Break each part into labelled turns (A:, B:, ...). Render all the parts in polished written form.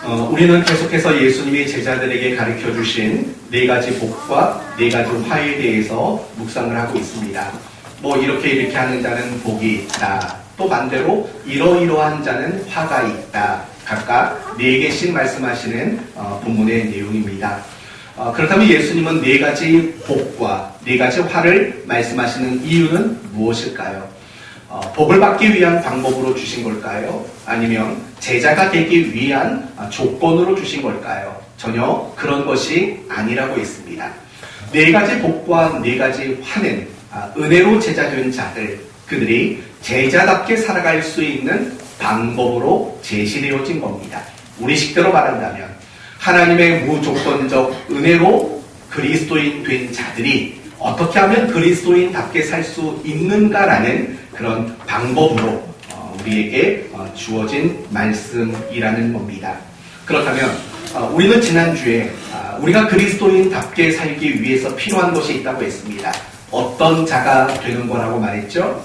A: 우리는 계속해서 예수님이 제자들에게 가르쳐 주신 네 가지 복과 네 가지 화에 대해서 묵상을 하고 있습니다. 이렇게 하는 자는 복이 있다. 또 반대로 이러이러한 자는 화가 있다. 각각 네 개씩 말씀하시는 본문의 내용입니다. 그렇다면 예수님은 네 가지 복과 네 가지 화를 말씀하시는 이유는 무엇일까요? 복을 받기 위한 방법으로 주신 걸까요? 아니면 제자가 되기 위한 조건으로 주신 걸까요? 전혀 그런 것이 아니라고 했습니다. 네 가지 복과 네 가지 화는 은혜로 제자된 자들, 그들이 제자답게 살아갈 수 있는 방법으로 제시되어진 겁니다. 우리식대로 말한다면 하나님의 무조건적 은혜로 그리스도인 된 자들이 어떻게 하면 그리스도인답게 살 수 있는가라는 그런 방법으로 우리에게 주어진 말씀이라는 겁니다. 그렇다면 우리는 지난주에 우리가 그리스도인답게 살기 위해서 필요한 것이 있다고 했습니다. 어떤 자가 되는 거라고 말했죠?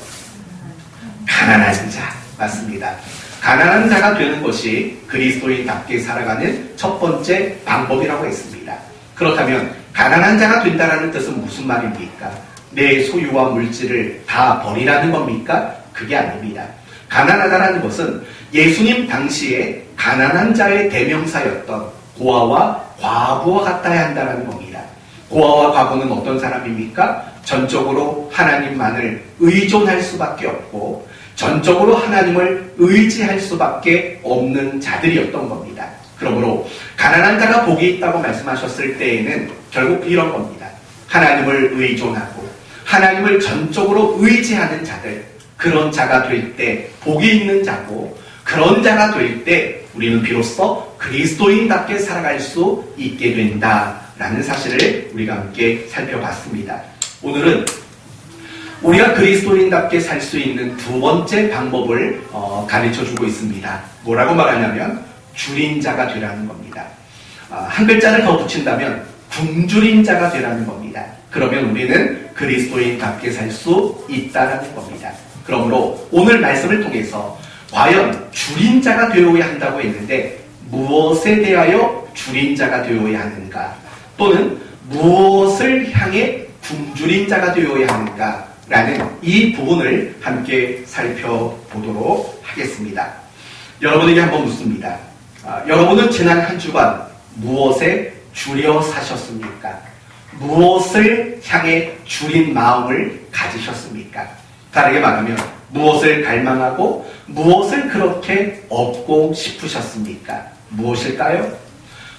A: 가난한 자. 맞습니다. 가난한 자가 되는 것이 그리스도인답게 살아가는 첫 번째 방법이라고 했습니다. 그렇다면 가난한 자가 된다는 뜻은 무슨 말입니까? 내 소유와 물질을 다 버리라는 겁니까? 그게 아닙니다. 가난하다는 것은 예수님 당시에 가난한 자의 대명사였던 고아와 과부와 같아야 한다는 겁니다. 고아와 과부는 어떤 사람입니까? 전적으로 하나님만을 의존할 수밖에 없고 전적으로 하나님을 의지할 수밖에 없는 자들이었던 겁니다. 그러므로 가난한 자가 복이 있다고 말씀하셨을 때에는 결국 이런 겁니다. 하나님을 의존하고 하나님을 전적으로 의지하는 자들, 그런 자가 될 때 복이 있는 자고, 그런 자가 될 때 우리는 비로소 그리스도인답게 살아갈 수 있게 된다라는 사실을 우리가 함께 살펴봤습니다. 오늘은 우리가 그리스도인답게 살 수 있는 두 번째 방법을 가르쳐주고 있습니다. 뭐라고 말하냐면 줄인 자가 되라는 겁니다. 한 글자를 더 붙인다면 굶주린 자가 되라는 겁니다. 그러면 우리는 그리스도인답게 살 수 있다는 겁니다. 그러므로 오늘 말씀을 통해서 과연 줄인 자가 되어야 한다고 했는데 무엇에 대하여 줄인 자가 되어야 하는가, 또는 무엇을 향해 굶주린 자가 되어야 하는가 라는 이 부분을 함께 살펴보도록 하겠습니다. 여러분에게 한번 묻습니다. 여러분은 지난 한 주간 무엇에 줄여 사셨습니까? 무엇을 향해 줄인 마음을 가지셨습니까? 다르게 말하면 무엇을 갈망하고 무엇을 그렇게 얻고 싶으셨습니까? 무엇일까요?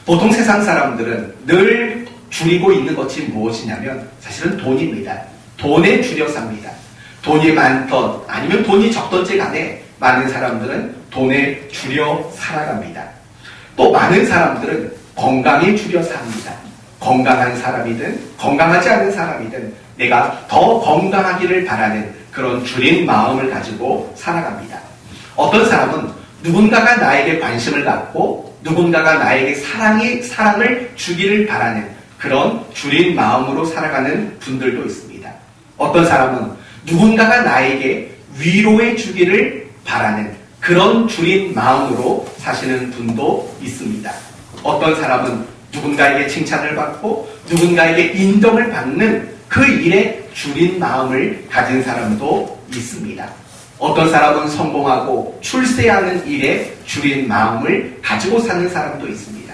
A: 보통 세상 사람들은 늘 줄이고 있는 것이 무엇이냐면 사실은 돈입니다. 돈에 줄여 삽니다. 돈이 많던 아니면 돈이 적던지 간에 많은 사람들은 돈에 줄여 살아갑니다. 또 많은 사람들은 건강에 줄여 삽니다. 건강한 사람이든 건강하지 않은 사람이든 내가 더 건강하기를 바라는 그런 줄인 마음을 가지고 살아갑니다. 어떤 사람은 누군가가 나에게 관심을 갖고 누군가가 나에게 사랑을 주기를 바라는 그런 줄인 마음으로 살아가는 분들도 있습니다. 어떤 사람은 누군가가 나에게 위로해 주기를 바라는 그런 줄인 마음으로 사시는 분도 있습니다. 어떤 사람은 누군가에게 칭찬을 받고 누군가에게 인정을 받는 그 일에 줄인 마음을 가진 사람도 있습니다. 어떤 사람은 성공하고 출세하는 일에 줄인 마음을 가지고 사는 사람도 있습니다.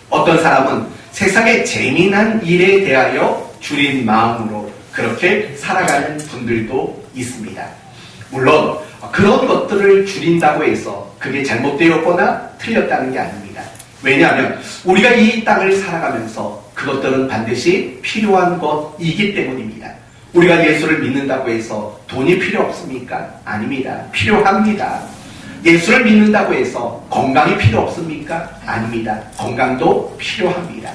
A: 어떤 사람은 세상의 재미난 일에 대하여 줄인 마음으로 그렇게 살아가는 분들도 있습니다. 물론 그런 것들을 줄인다고 해서 그게 잘못되었거나 틀렸다는 게 아닙니다. 왜냐하면 우리가 이 땅을 살아가면서 그것들은 반드시 필요한 것이기 때문입니다. 우리가 예수를 믿는다고 해서 돈이 필요 없습니까? 아닙니다. 필요합니다. 예수를 믿는다고 해서 건강이 필요 없습니까? 아닙니다. 건강도 필요합니다.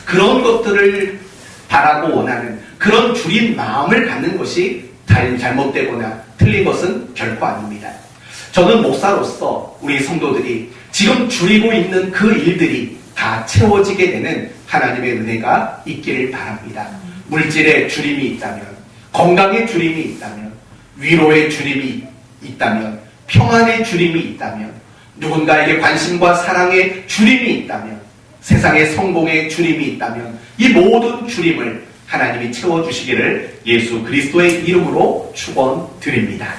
A: 그런 것들을 바라고 원하는 그런 줄인 마음을 갖는 것이 잘못되거나 틀린 것은 결코 아닙니다. 저는 목사로서 우리 성도들이 지금 줄이고 있는 그 일들이 다 채워지게 되는 하나님의 은혜가 있기를 바랍니다. 물질의 줄임이 있다면, 건강의 줄임이 있다면, 위로의 줄임이 있다면, 평안의 줄임이 있다면, 누군가에게 관심과 사랑의 주림이 있다면, 세상의 성공의 주림이 있다면 이 모든 주림을 하나님이 채워주시기를 예수 그리스도의 이름으로 축원드립니다.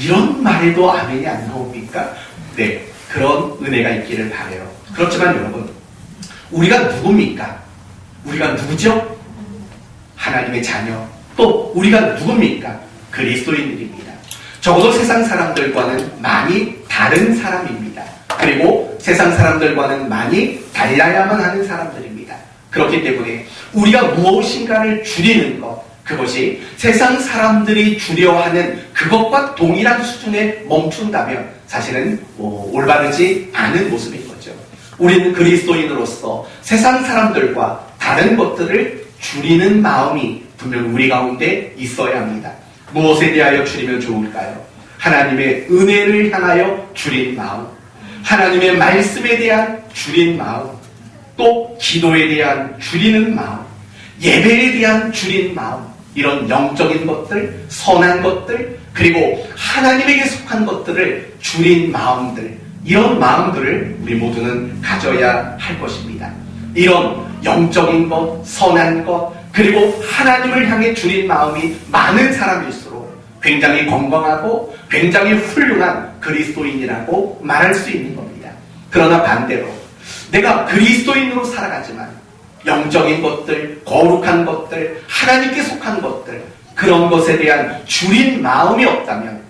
A: 이런 말에도 아멘이 안 나옵니까? 네, 그런 은혜가 있기를 바라요. 그렇지만 여러분, 우리가 누굽니까? 우리가 누구죠? 하나님의 자녀. 또 우리가 누굽니까? 그리스도인들입니다. 적어도 세상 사람들과는 많이 다른 사람입니다. 그리고 세상 사람들과는 많이 달라야만 하는 사람들입니다. 그렇기 때문에 우리가 무엇인가를 줄이는 것, 그것이 세상 사람들이 주려하는 그것과 동일한 수준에 멈춘다면 사실은 올바르지 않은 모습인 거죠. 우리는 그리스도인으로서 세상 사람들과 다른 것들을 줄이는 마음이 분명 우리 가운데 있어야 합니다. 무엇에 대하여 줄이면 좋을까요? 하나님의 은혜를 향하여 줄인 마음, 하나님의 말씀에 대한 줄인 마음, 또 기도에 대한 줄이는 마음, 예배에 대한 줄인 마음, 이런 영적인 것들, 선한 것들, 그리고 하나님에게 속한 것들을 줄인 마음들, 이런 마음들을 우리 모두는 가져야 할 것입니다. 이런 영적인 것, 선한 것, 그리고 하나님을 향해 줄인 마음이 많은 사람일수록 굉장히 건강하고 굉장히 훌륭한 그리스도인이라고 말할 수 있는 겁니다. 그러나 반대로 내가 그리스도인으로 살아가지만 영적인 것들, 거룩한 것들, 하나님께 속한 것들, 그런 것에 대한 줄인 마음이 없다면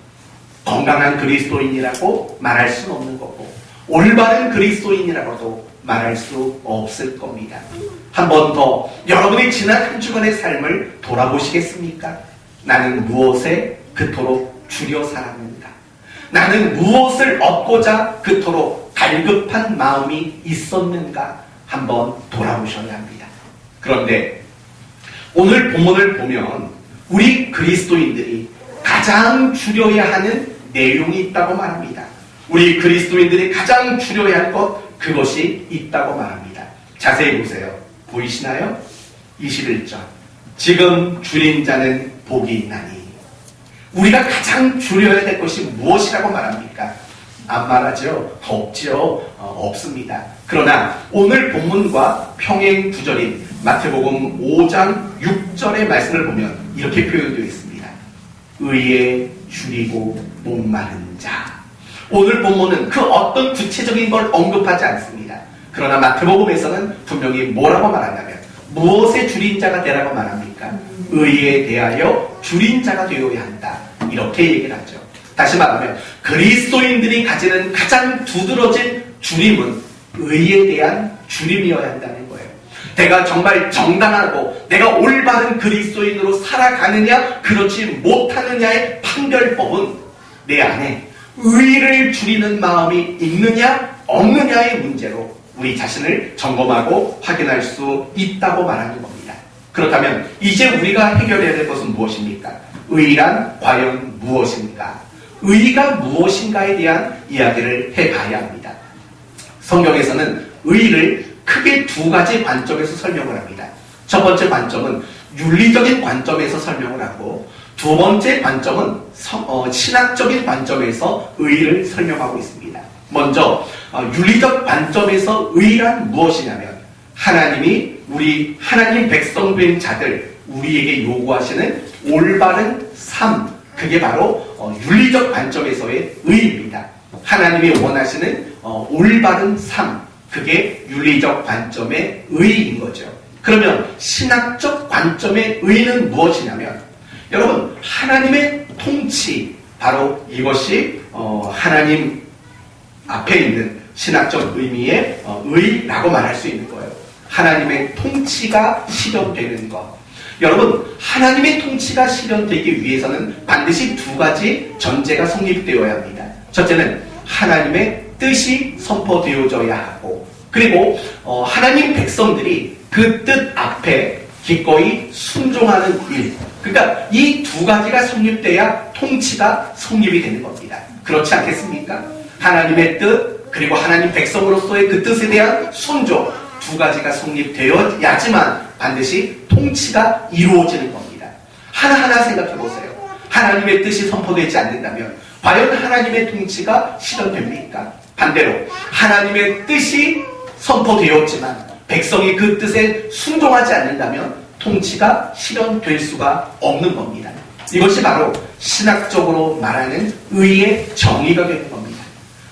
A: 건강한 그리스도인이라고 말할 수는 없는 거고 올바른 그리스도인이라고도 말할 수 없을 겁니다. 한 번 더 여러분의 지난 한 주간의 삶을 돌아보시겠습니까? 나는 무엇에 그토록 줄여 살았는가? 나는 무엇을 얻고자 그토록 갈급한 마음이 있었는가? 한번 돌아보셔야 합니다. 그런데 오늘 본문을 보면 우리 그리스도인들이 가장 줄여야 하는 내용이 있다고 말합니다. 우리 그리스도인들이 가장 줄여야 할 것, 그것이 있다고 말합니다. 자세히 보세요. 보이시나요? 21절. 지금 줄인 자는 복이 있나니. 우리가 가장 줄여야 될 것이 무엇이라고 말합니까? 안 말하죠? 없죠? 없습니다. 그러나 오늘 본문과 평행 구절인 마태복음 5장 6절의 말씀을 보면 이렇게 표현되어 있습니다. 의에 줄이고 목마른 자. 오늘 본문은 그 어떤 구체적인 걸 언급하지 않습니다. 그러나 마태복음에서는 분명히 뭐라고 말하냐면 무엇에 줄인 자가 되라고 말합니까? 의에 대하여 줄인 자가 되어야 한다. 이렇게 얘기를 하죠. 다시 말하면 그리스도인들이 가지는 가장 두드러진 줄임은 의에 대한 줄임이어야 한다는 거예요. 내가 정말 정당하고 내가 올바른 그리스도인으로 살아가느냐 그렇지 못하느냐의 판결법은 내 안에 의를 줄이는 마음이 있느냐 없느냐의 문제로 우리 자신을 점검하고 확인할 수 있다고 말하는 겁니다. 그렇다면 이제 우리가 해결해야 될 것은 무엇입니까? 의란 과연 무엇인가? 의가 무엇인가에 대한 이야기를 해봐야 합니다. 성경에서는 의를 크게 두 가지 관점에서 설명을 합니다. 첫 번째 관점은 윤리적인 관점에서 설명을 하고 두 번째 관점은 신학적인 관점에서 의를 설명하고 있습니다. 먼저 윤리적 관점에서 의란 무엇이냐면 하나님이 우리 하나님 백성 된 자들 우리에게 요구하시는 올바른 삶, 그게 바로 윤리적 관점에서의 의입니다. 하나님이 원하시는 올바른 삶, 그게 윤리적 관점의 의인 거죠. 그러면 신학적 관점의 의는 무엇이냐면 여러분 하나님의 통치, 바로 이것이 하나님 앞에 있는 신학적 의미의 의라고 말할 수 있는 거예요. 하나님의 통치가 실현되는 것. 여러분 하나님의 통치가 실현되기 위해서는 반드시 두 가지 전제가 성립되어야 합니다. 첫째는 하나님의 뜻이 선포되어져야 하고 그리고 하나님 백성들이 그 뜻 앞에 기꺼이 순종하는 일. 그러니까 이 두 가지가 성립돼야 통치가 성립이 되는 겁니다. 그렇지 않겠습니까? 하나님의 뜻 그리고 하나님 백성으로서의 그 뜻에 대한 순종, 두 가지가 성립되어야지만 반드시 통치가 이루어지는 겁니다. 하나하나 생각해 보세요. 하나님의 뜻이 선포되지 않는다면 과연 하나님의 통치가 실현됩니까? 반대로 하나님의 뜻이 선포되었지만 백성이 그 뜻에 순종하지 않는다면 통치가 실현될 수가 없는 겁니다. 이것이 바로 신학적으로 말하는 의의 정의가 되는 겁니다.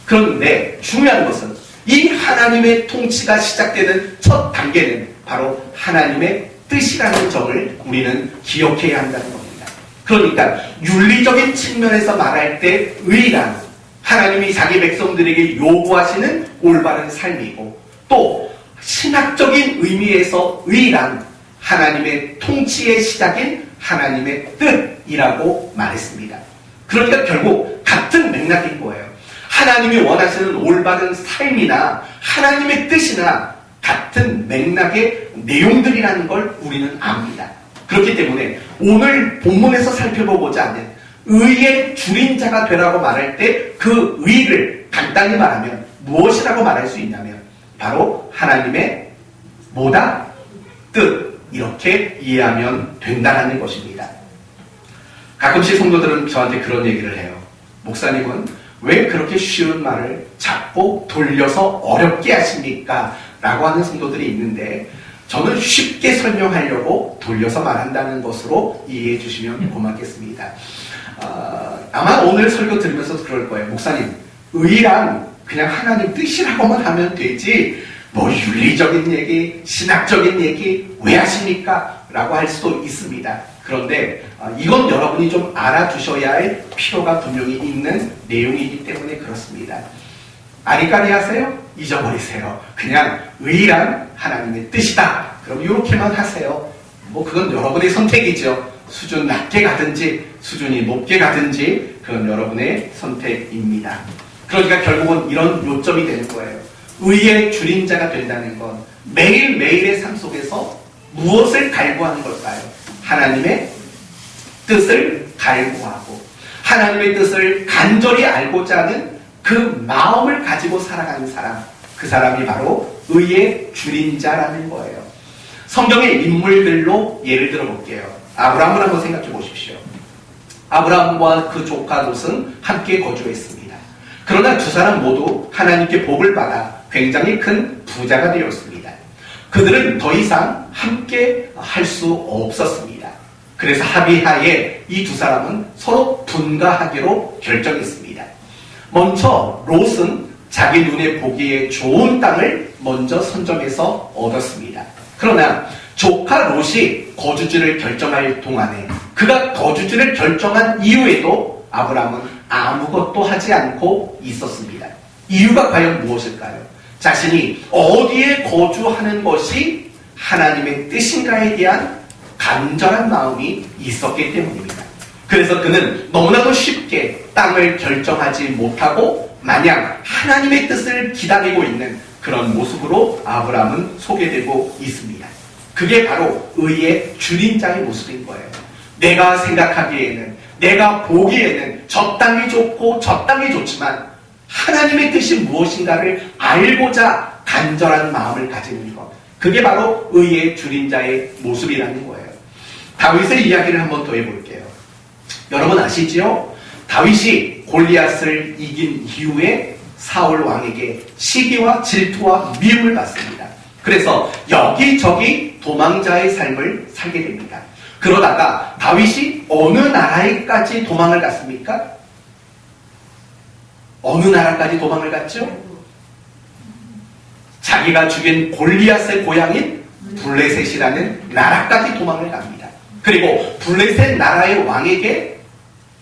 A: 그런데 중요한 것은 이 하나님의 통치가 시작되는 첫 단계는 바로 하나님의 뜻이라는 점을 우리는 기억해야 한다는 겁니다. 그러니까 윤리적인 측면에서 말할 때 의란 하나님이 자기 백성들에게 요구하시는 올바른 삶이고, 또 신학적인 의미에서 의란 하나님의 통치의 시작인 하나님의 뜻이라고 말했습니다. 그러니까 결국 같은 맥락인 거예요. 하나님이 원하시는 올바른 삶이나 하나님의 뜻이나 같은 맥락의 내용들이라는 걸 우리는 압니다. 그렇기 때문에 오늘 본문에서 살펴보고자 하는 의의 줄임자가 되라고 말할 때 그 의를 간단히 말하면 무엇이라고 말할 수 있냐면 바로 하나님의 뭐다? 뜻, 이렇게 이해하면 된다는 것입니다. 가끔씩 성도들은 저한테 그런 얘기를 해요. 목사님은 왜 그렇게 쉬운 말을 자꾸 돌려서 어렵게 하십니까? 라고 하는 성도들이 있는데, 저는 쉽게 설명하려고 돌려서 말한다는 것으로 이해해 주시면 고맙겠습니다. 아마 오늘 설교 들으면서 그럴 거예요. 목사님, 의란 그냥 하나님 뜻이라고만 하면 되지 뭐 윤리적인 얘기, 신학적인 얘기 왜 하십니까? 라고 할 수도 있습니다. 그런데 이건 여러분이 좀 알아두셔야 할 필요가 분명히 있는 내용이기 때문에 그렇습니다. 아리까리 하세요? 잊어버리세요. 그냥 의란 하나님의 뜻이다. 그럼 이렇게만 하세요. 뭐 그건 여러분의 선택이죠. 수준 낮게 가든지 수준이 높게 가든지 그건 여러분의 선택입니다. 그러니까 결국은 이런 요점이 되는 거예요. 의의 줄임자가 된다는 건 매일매일의 삶 속에서 무엇을 갈구하는 걸까요? 하나님의 뜻을 갈구하고 하나님의 뜻을 간절히 알고자 하는 그 마음을 가지고 살아가는 사람, 그 사람이 바로 의의 줄임자라는 거예요. 성경의 인물들로 예를 들어 볼게요. 아브라함을 한번 생각해 보십시오. 아브라함과 그 조카 롯은 함께 거주했습니다. 그러나 두 사람 모두 하나님께 복을 받아 굉장히 큰 부자가 되었습니다. 그들은 더 이상 함께 할 수 없었습니다. 그래서 합의하에 이 두 사람은 서로 분가하기로 결정했습니다. 먼저 롯은 자기 눈에 보기에 좋은 땅을 먼저 선점해서 얻었습니다. 그러나 조카 롯이 거주지를 결정할 동안에, 그가 거주지를 결정한 이후에도 아브라함은 아무것도 하지 않고 있었습니다. 이유가 과연 무엇일까요? 자신이 어디에 거주하는 것이 하나님의 뜻인가에 대한 간절한 마음이 있었기 때문입니다. 그래서 그는 너무나도 쉽게 땅을 결정하지 못하고 마냥 하나님의 뜻을 기다리고 있는 그런 모습으로 아브라함은 소개되고 있습니다. 그게 바로 의의 줄임자의 모습인 거예요. 내가 생각하기에는, 내가 보기에는 저 땅이 좋고 저 땅이 좋지만 하나님의 뜻이 무엇인가를 알고자 간절한 마음을 가지는 것, 그게 바로 의의 줄임자의 모습이라는 거예요. 다윗의 이야기를 한번 더 해볼게요. 여러분 아시지요? 다윗이 골리앗을 이긴 이후에 사울 왕에게 시기와 질투와 미움을 받습니다. 그래서 여기저기 도망자의 삶을 살게 됩니다. 그러다가 다윗이 어느 나라에까지 도망을 갔습니까? 어느 나라까지 도망을 갔죠? 자기가 죽인 골리앗의 고향인 블레셋이라는 나라까지 도망을 갑니다. 그리고 블레셋 나라의 왕에게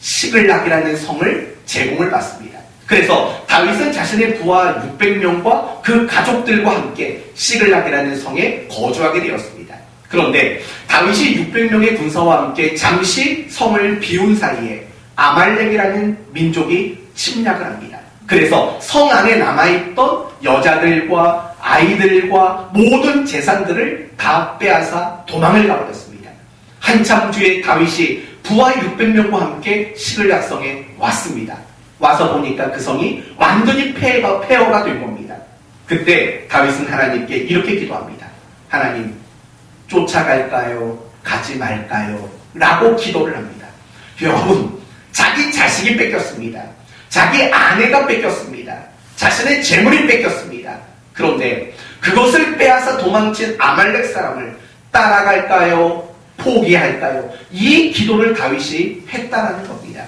A: 시글락이라는 성을 제공을 받습니다. 그래서 다윗은 자신의 부하 600명과 그 가족들과 함께 시글락이라는 성에 거주하게 되었습니다. 그런데 다윗이 600명의 군사와 함께 잠시 성을 비운 사이에 아말렉이라는 민족이 침략을 합니다. 그래서 성 안에 남아있던 여자들과 아이들과 모든 재산들을 다 빼앗아 도망을 가버렸습니다. 한참 뒤에 다윗이 부하 600명과 함께 시글락성에 왔습니다. 와서 보니까 그 성이 완전히 폐허가 된 겁니다. 그때 다윗은 하나님께 이렇게 기도합니다. 하나님, 쫓아갈까요? 가지 말까요? 라고 기도를 합니다. 여러분, 자기 자식이 뺏겼습니다. 자기 아내가 뺏겼습니다. 자신의 재물이 뺏겼습니다. 그런데 그것을 빼앗아 도망친 아말렉 사람을 따라갈까요? 포기할까요? 이 기도를 다윗이 했다라는 겁니다.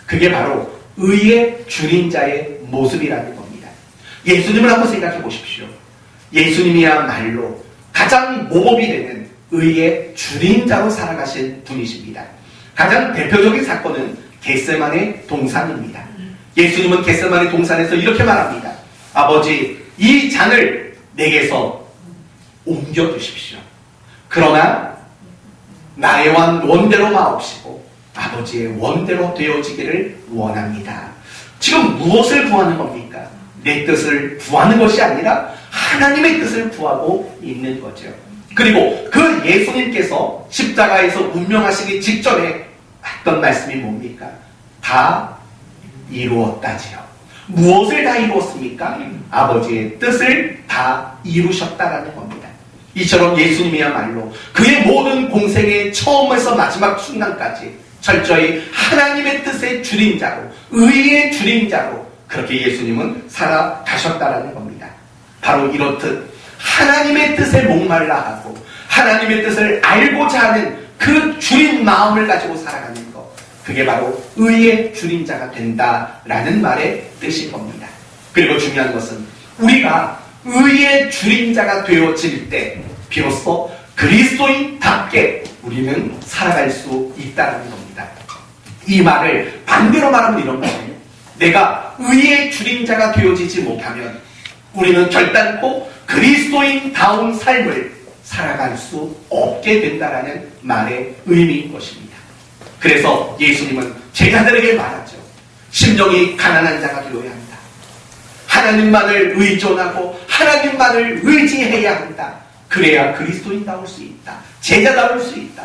A: 그게 바로 의의 줄인 자의 모습이라는 겁니다. 예수님을 한번 생각해 보십시오. 예수님이야말로 가장 모범이 되는 의의 줄인 자로 살아가신 분이십니다. 가장 대표적인 사건은 겟세마네 동산입니다. 예수님은 겟세마네 동산에서 이렇게 말합니다. 아버지, 이 잔을 내게서 옮겨주십시오. 그러나 나의 원대로 마옵시고 아버지의 원대로 되어지기를 원합니다. 지금 무엇을 구하는 겁니까? 내 뜻을 구하는 것이 아니라 하나님의 뜻을 구하고 있는 거죠. 그리고 그 예수님께서 십자가에서 운명하시기 직전에 했던 말씀이 뭡니까? 다 이루었다지요. 무엇을 다 이루었습니까? 아버지의 뜻을 다 이루셨다라는 겁니다. 이처럼 예수님이야말로 그의 모든 공생의 처음에서 마지막 순간까지 철저히 하나님의 뜻의 줄인 자로, 의의 줄인 자로 그렇게 예수님은 살아가셨다라는 겁니다. 바로 이렇듯 하나님의 뜻에 목말라 하고 하나님의 뜻을 알고자 하는 그 줄인 마음을 가지고 살아가는 것, 그게 바로 의의 줄인 자가 된다라는 말의 뜻인 겁니다. 그리고 중요한 것은 우리가 의의 줄인 자가 되어질 때 비로소 그리스도인답게 우리는 살아갈 수 있다는 겁니다. 이 말을 반대로 말하면 이런 거예요. 내가 의의 줄인 자가 되어지지 못하면 우리는 결단코 그리스도인다운 삶을 살아갈 수 없게 된다라는 말의 의미인 것입니다. 그래서 예수님은 제자들에게 말하죠. 심령이 가난한 자가 되어야 한다. 하나님만을 의존하고 하나님만을 의지해야 한다. 그래야 그리스도인다울 수 있다. 제자다울 수 있다.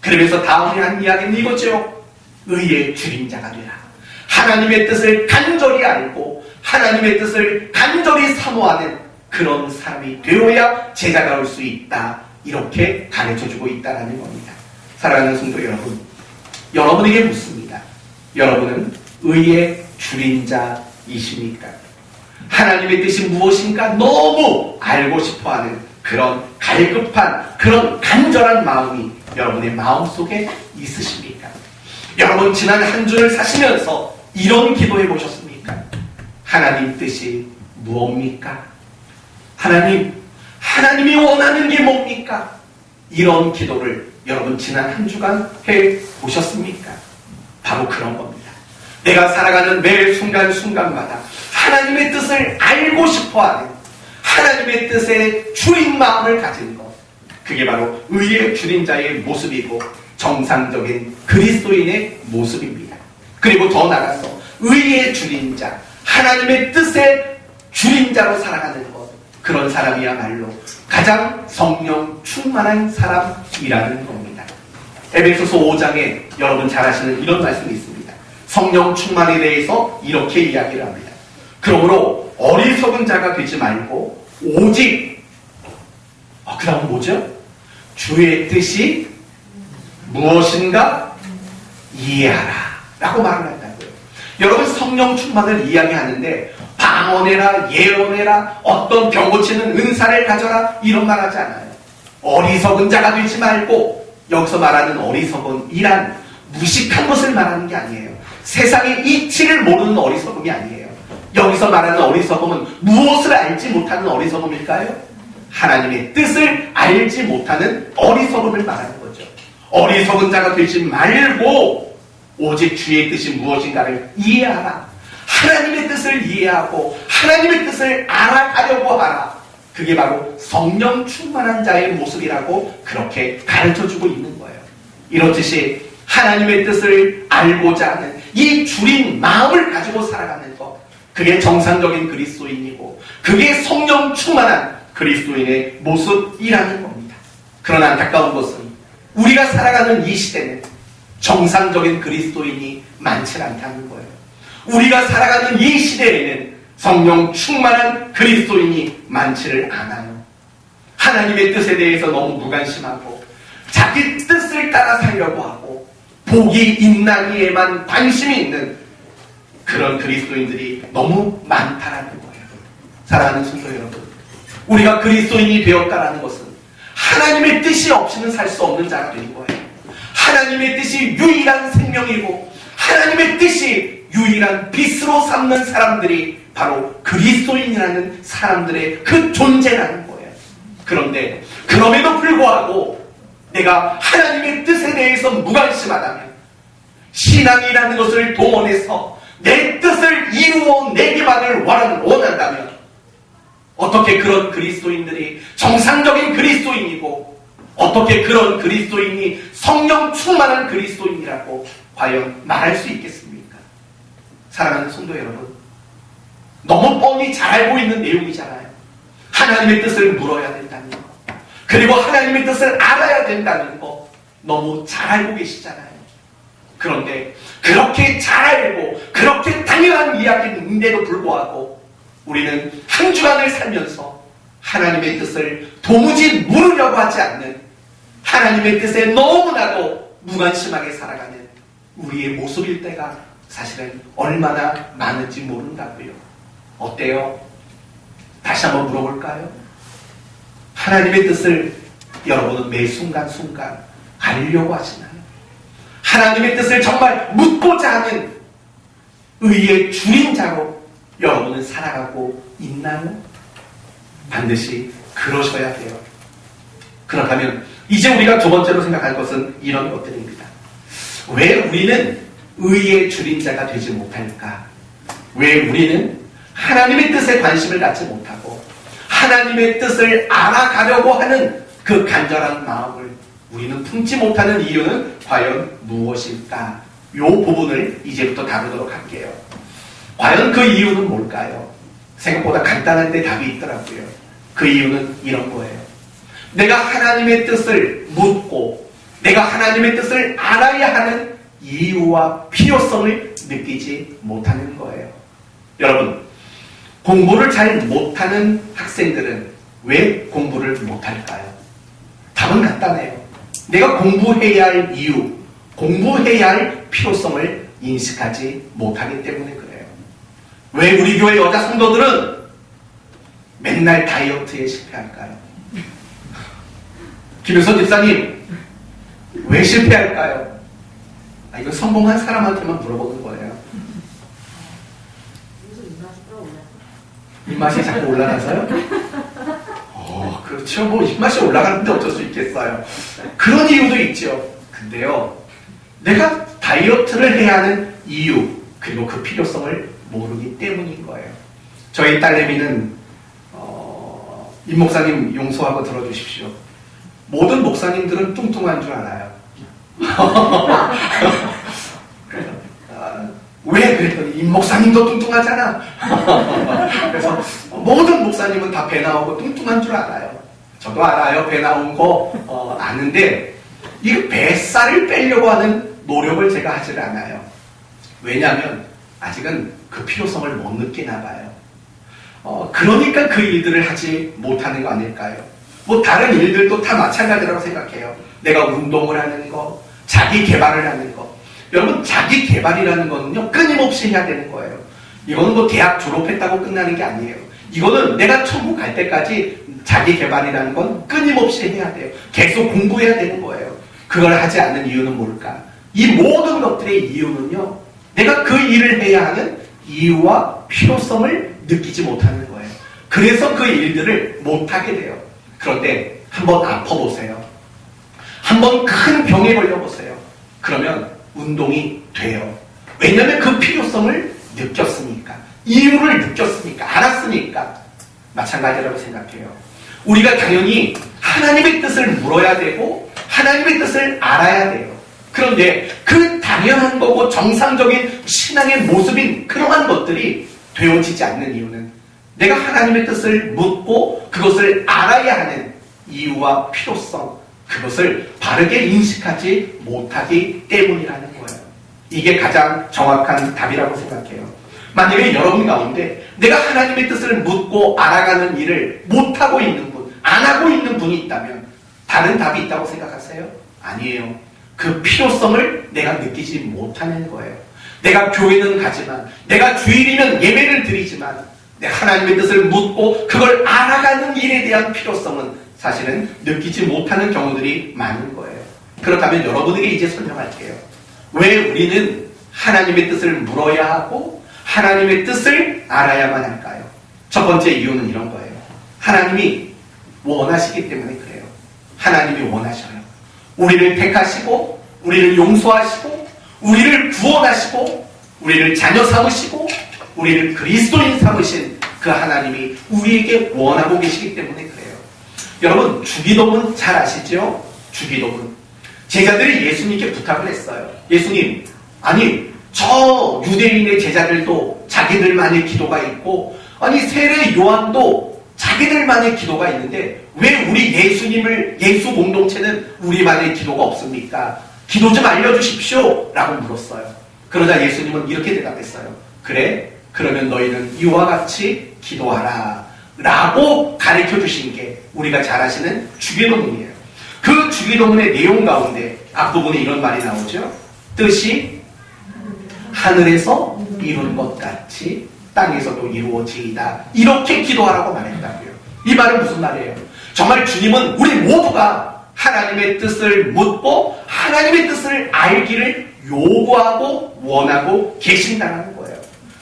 A: 그러면서 다음에 한 이야기는 이거죠. 의의 줄인 자가 되라. 하나님의 뜻을 간절히 알고 하나님의 뜻을 간절히 사모하는 그런 사람이 되어야 제자가 올 수 있다. 이렇게 가르쳐주고 있다는 겁니다. 사랑하는 성도 여러분, 여러분에게 묻습니다. 여러분은 의의 줄인 자이십니까? 하나님의 뜻이 무엇인가 너무 알고 싶어하는 그런 갈급한, 그런 간절한 마음이 여러분의 마음속에 있으십니까? 여러분 지난 한 주를 사시면서 이런 기도해 보셨습니까? 하나님 뜻이 무엇입니까? 하나님이 원하는 게 뭡니까? 이런 기도를 여러분 지난 한 주간 해 보셨습니까? 바로 그런 겁니다. 내가 살아가는 매 순간순간마다 하나님의 뜻을 알고 싶어하는 하나님의 뜻의 주인 마음을 가진 것, 그게 바로 의의 줄인 자의 모습이고 정상적인 그리스도인의 모습입니다. 그리고 더 나아가서 의의 줄인 자, 하나님의 뜻의 줄인 자로 살아가는 것, 그런 사람이야말로 가장 성령 충만한 사람이라는 겁니다. 에베소서 5장에 여러분 잘 아시는 이런 말씀이 있습니다. 성령 충만에 대해서 이렇게 이야기를 합니다. 그러므로 어리석은 자가 되지 말고 오직 그 다음은 뭐죠? 주의 뜻이 무엇인가 이해하라 라고 말을 한다고요. 여러분 성령 충만을 이야기하는데 방언해라, 예언해라, 어떤 병 고치는 은사를 가져라 이런 말 하지 않아요. 어리석은 자가 되지 말고, 여기서 말하는 어리석은이란 무식한 것을 말하는 게 아니에요. 세상의 이치를 모르는 어리석음이 아니에요. 여기서 말하는 어리석음은 무엇을 알지 못하는 어리석음일까요? 하나님의 뜻을 알지 못하는 어리석음을 말하는 거죠. 어리석은 자가 되지 말고 오직 주의 뜻이 무엇인가를 이해하라. 하나님의 뜻을 이해하고 하나님의 뜻을 알아가려고 하라. 그게 바로 성령 충만한 자의 모습이라고 그렇게 가르쳐주고 있는 거예요. 이렇듯이 하나님의 뜻을 알고자 하는 이 줄인 마음을 가지고 살아가는 것, 그게 정상적인 그리스도인이고 그게 성령 충만한 그리스도인의 모습이라는 겁니다. 그러나 안타까운 것은 우리가 살아가는 이 시대는 정상적인 그리스도인이 많지 않다는 거예요. 우리가 살아가는 이 시대에는 성령 충만한 그리스도인이 많지를 않아요. 하나님의 뜻에 대해서 너무 무관심하고 자기 뜻을 따라 살려고 하고 복이 있나니에만 관심이 있는 그런 그리스도인들이 너무 많다라는 거예요. 사랑하는 성도 여러분, 우리가 그리스도인이 되었다라는 것은 하나님의 뜻이 없이는 살 수 없는 자가 된 거예요. 하나님의 뜻이 유일한 생명이고 하나님의 뜻이 유일한 빛으로 삼는 사람들이 바로 그리스도인이라는 사람들의 그 존재라는 거예요. 그런데 그럼에도 불구하고 내가 하나님의 뜻에 대해서 무관심하다면, 신앙이라는 것을 동원해서 내 뜻을 이루어 내게만을 원한다면, 어떻게 그런 그리스도인들이 정상적인 그리스도인이고 어떻게 그런 그리스도인이 성령 충만한 그리스도인이라고 과연 말할 수 있겠습니까? 사랑하는 성도 여러분, 너무 뻔히 잘 알고 있는 내용이잖아요. 하나님의 뜻을 물어야 된다는 거, 그리고 하나님의 뜻을 알아야 된다는 거 너무 잘 알고 계시잖아요. 그런데 그렇게 잘 알고 그렇게 당연한 이야기인데도 불구하고 우리는 한 주간을 살면서 하나님의 뜻을 도무지 물으려고 하지 않는, 하나님의 뜻에 너무나도 무관심하게 살아가는 우리의 모습일 때가 사실은 얼마나 많은지 모른다고요. 어때요? 다시 한번 물어볼까요? 하나님의 뜻을 여러분은 매 순간순간 알려고 하시나요? 하나님의 뜻을 정말 묻고자 하는 의의 주인 자로 여러분은 살아가고 있나요? 반드시 그러셔야 돼요. 그렇다면 이제 우리가 두 번째로 생각할 것은 이런 것들입니다. 왜 우리는 의의 주인자가 되지 못할까? 왜 우리는 하나님의 뜻에 관심을 갖지 못하고 하나님의 뜻을 알아가려고 하는 그 간절한 마음을 우리는 품지 못하는 이유는 과연 무엇일까? 이 부분을 이제부터 다루도록 할게요. 과연 그 이유는 뭘까요? 생각보다 간단한데 답이 있더라고요. 그 이유는 이런 거예요. 내가 하나님의 뜻을 묻고 내가 하나님의 뜻을 알아야 하는 이유와 필요성을 느끼지 못하는 거예요. 여러분, 공부를 잘 못하는 학생들은 왜 공부를 못할까요? 답은 간단해요. 내가 공부해야 할 이유, 공부해야 할 필요성을 인식하지 못하기 때문에 그래요. 왜 우리 교회 여자 성도들은 맨날 다이어트에 실패할까요? 김효선 집사님, 왜 실패할까요? 이거 성공한 사람한테만 물어보는 거예요. 입맛이 자꾸 올라가서요? 그렇죠. 뭐 입맛이 올라가는데 어쩔 수 있겠어요. 그런 이유도 있죠. 근데요, 내가 다이어트를 해야 하는 이유, 그리고 그 필요성을 모르기 때문인 거예요. 저희 딸내미는 임 목사님 용서하고 들어주십시오. 모든 목사님들은 뚱뚱한 줄 알아요. 왜 그랬더니 임 목사님도 뚱뚱하잖아. 그래서 모든 목사님은 다 배 나오고 뚱뚱한 줄 알아요. 저도 알아요. 배 나온 거 아는데 이 뱃살을 빼려고 하는 노력을 제가 하질 않아요. 왜냐하면 아직은 그 필요성을 못 느끼나 봐요. 그러니까 그 일들을 하지 못하는 거 아닐까요? 뭐 다른 일들도 다 마찬가지라고 생각해요. 내가 운동을 하는 거, 자기 개발을 하는 거. 여러분, 자기 개발이라는 거는요, 끊임없이 해야 되는 거예요. 이거는 뭐 대학 졸업했다고 끝나는 게 아니에요. 이거는 내가 천국 갈 때까지 자기 개발이라는 건 끊임없이 해야 돼요. 계속 공부해야 되는 거예요. 그걸 하지 않는 이유는 뭘까? 이 모든 것들의 이유는요, 내가 그 일을 해야 하는 이유와 필요성을 느끼지 못하는 거예요. 그래서 그 일들을 못하게 돼요. 그런데 한번 아파보세요. 한번 큰 병에 걸려보세요. 그러면 운동이 돼요. 왜냐하면 그 필요성을 느꼈으니까, 이유를 느꼈으니까, 알았으니까. 마찬가지라고 생각해요. 우리가 당연히 하나님의 뜻을 물어야 되고 하나님의 뜻을 알아야 돼요. 그런데 그 당연한 거고 정상적인 신앙의 모습인 그러한 것들이 되어지지 않는 이유는 내가 하나님의 뜻을 묻고 그것을 알아야 하는 이유와 필요성, 그것을 바르게 인식하지 못하기 때문이라는 거예요. 이게 가장 정확한 답이라고 생각해요. 만약에 여러분 가운데 내가 하나님의 뜻을 묻고 알아가는 일을 못하고 있는 분, 안 하고 있는 분이 있다면 다른 답이 있다고 생각하세요? 아니에요. 그 필요성을 내가 느끼지 못하는 거예요. 내가 교회는 가지만, 내가 주일이면 예배를 드리지만, 내 하나님의 뜻을 묻고 그걸 알아가는 일에 대한 필요성은 사실은 느끼지 못하는 경우들이 많은 거예요. 그렇다면 여러분에게 이제 설명할게요. 왜 우리는 하나님의 뜻을 물어야 하고 하나님의 뜻을 알아야만 할까요? 첫 번째 이유는 이런 거예요. 하나님이 원하시기 때문에 그래요. 하나님이 원하셔요. 우리를 택하시고 우리를 용서하시고 우리를 구원하시고 우리를 자녀 삼으시고 우리를 그리스도인 삼으신 그 하나님이 우리에게 원하고 계시기 때문에 그래요. 여러분, 주기도문 잘 아시죠? 주기도문. 제자들이 예수님께 부탁을 했어요. 예수님, 아니 저 유대인의 제자들도 자기들만의 기도가 있고, 아니 세례 요한도 자기들만의 기도가 있는데 왜 우리 예수 공동체는 우리만의 기도가 없습니까? 기도 좀 알려주십시오 라고 물었어요. 그러자 예수님은 이렇게 대답했어요. 그래? 그러면 너희는 이와 같이 기도하라 라고 가르쳐 주신 게 우리가 잘 아시는 주기도문이에요. 그 주기도문의 내용 가운데 앞부분에 이런 말이 나오죠. 뜻이 하늘에서 이룬 것 같이 땅에서도 이루어지이다. 이렇게 기도하라고 말했다고요. 이 말은 무슨 말이에요? 정말 주님은 우리 모두가 하나님의 뜻을 묻고 하나님의 뜻을 알기를 요구하고 원하고 계신다는 거예요.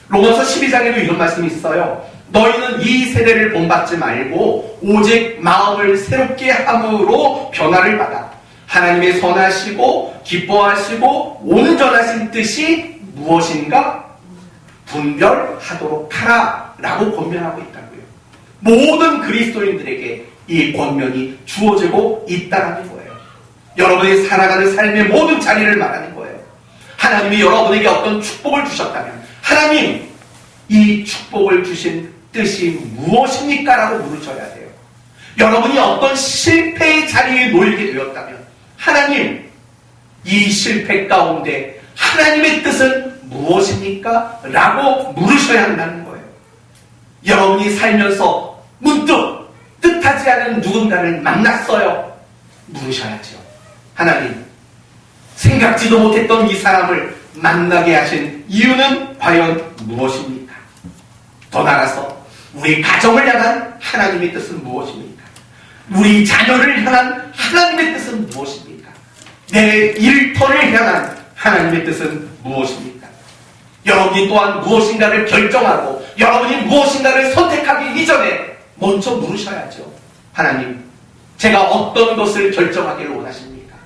A: 로마서 12장에도 이런 말씀이 있어요. 너희는 이 세대를 본받지 말고 오직 마음을 새롭게 함으로 변화를 받아 하나님의 선하시고 기뻐하시고 온전하신 뜻이 무엇인가 분별하도록 하라 라고 권면하고 있다고요. 모든 그리스도인들에게 이 권면이 주어지고 있다는 거예요. 여러분이 살아가는 삶의 모든 자리를 말하는 거예요. 하나님이 여러분에게 어떤 축복을 주셨다면 하나님, 이 축복을 주신 뜻이 무엇입니까? 라고 물으셔야 돼요. 여러분이 어떤 실패의 자리에 놓이게 되었다면 하나님, 이 실패 가운데 하나님의 뜻은 무엇입니까? 라고 물으셔야 한다는 거예요. 여러분이 살면서 문득 뜻하지 않은 누군가를 만났어요. 물으셔야죠. 하나님, 생각지도 못했던 이 사람을 만나게 하신 이유는 과연 무엇입니까? 더 나아가서 우리 가정을 향한 하나님의 뜻은 무엇입니까? 우리 자녀를 향한 하나님의 뜻은 무엇입니까? 내 일터를 향한 하나님의 뜻은 무엇입니까? 여러분이 또한 무엇인가를 결정하고 여러분이 무엇인가를 선택하기 이전에 먼저 물으셔야죠. 하나님, 제가 어떤 것을 결정하기를 원하십니까?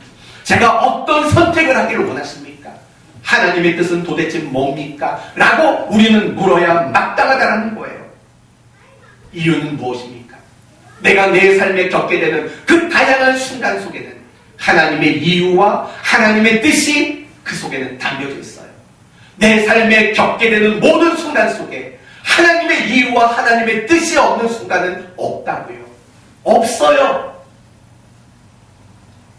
A: 제가 어떤 선택을 하기를 원하십니까? 하나님의 뜻은 도대체 뭡니까? 라고 우리는 물어야 마땅하다는 거예요. 이유는 무엇입니까? 내가 내 삶에 겪게 되는 그 다양한 순간 속에는 하나님의 이유와 하나님의 뜻이 그 속에는 담겨져 있어요. 내 삶에 겪게 되는 모든 순간 속에 하나님의 이유와 하나님의 뜻이 없는 순간은 없다고요. 없어요.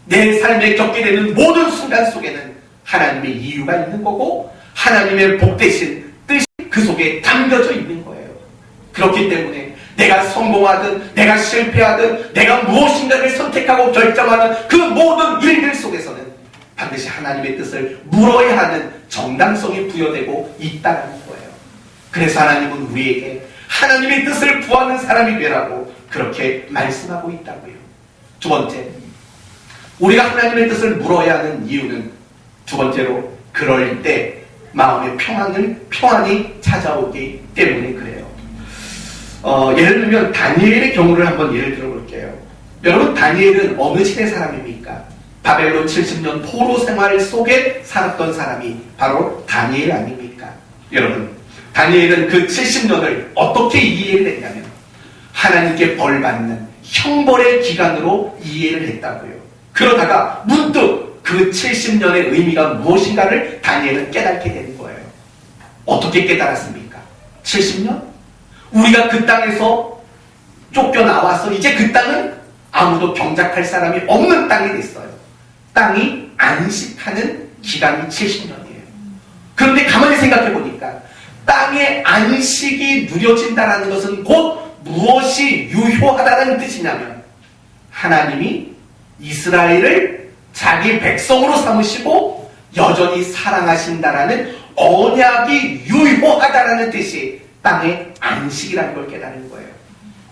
A: 내 삶에 겪게 되는 모든 순간 속에는 하나님의 이유가 있는 거고 하나님의 복되신 뜻이 그 속에 담겨져 있는 거예요. 그렇기 때문에 내가 성공하든 내가 실패하든 내가 무엇인가를 선택하고 결정하는 그 모든 일들 속에서는 반드시 하나님의 뜻을 물어야 하는 정당성이 부여되고 있다는 거예요. 그래서 하나님은 우리에게 하나님의 뜻을 구하는 사람이 되라고 그렇게 말씀하고 있다고요. 두 번째, 우리가 하나님의 뜻을 물어야 하는 이유는 두 번째로 그럴 때 마음의 평안이 찾아오기 때문에 그래요. 예를 들면 다니엘의 경우를 한번 예를 들어볼게요. 여러분, 다니엘은 어느 시대 사람입니까? 바벨론 70년 포로 생활 속에 살았던 사람이 바로 다니엘 아닙니까? 여러분, 다니엘은 그 70년을 어떻게 이해를 했냐면 하나님께 벌받는 형벌의 기간으로 이해를 했다고요. 그러다가 문득 그 70년의 의미가 무엇인가를 다니엘은 깨닫게 되는 거예요. 어떻게 깨달았습니까? 70년? 우리가 그 땅에서 쫓겨나와서 이제 그 땅은 아무도 경작할 사람이 없는 땅이 됐어요. 땅이 안식하는 기간이 70년이에요. 그런데 가만히 생각해 보니까 땅의 안식이 누려진다는 것은 곧 무엇이 유효하다는 뜻이냐면 하나님이 이스라엘을 자기 백성으로 삼으시고 여전히 사랑하신다라는 언약이 유효하다라는 뜻이 땅의 안식이라는 걸 깨달은 거예요.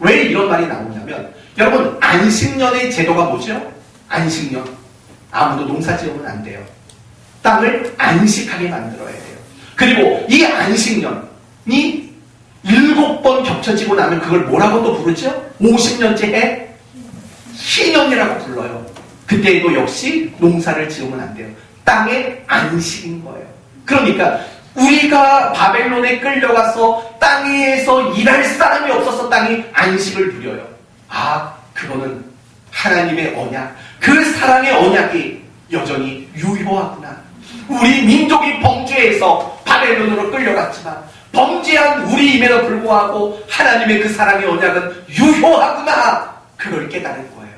A: 왜 이런 말이 나오냐면 여러분 안식년의 제도가 뭐죠? 안식년. 아무도 농사 지으면 안 돼요. 땅을 안식하게 만들어야 돼요. 그리고 이 안식년이 7번 겹쳐지고 나면 그걸 뭐라고 또 부르죠? 50년째 해? 희년이라고 불러요. 그때에도 역시 농사를 지으면 안 돼요. 땅의 안식인 거예요. 그러니까 우리가 바벨론에 끌려가서 땅에서 일할 사람이 없어서 땅이 안식을 누려요. 아, 그거는 하나님의 언약, 그 사랑의 언약이 여전히 유효하구나. 우리 민족이 범죄해서 바벨론으로 끌려갔지만 범죄한 우리임에도 불구하고 하나님의 그 사랑의 언약은 유효하구나. 그걸 깨달은 거예요.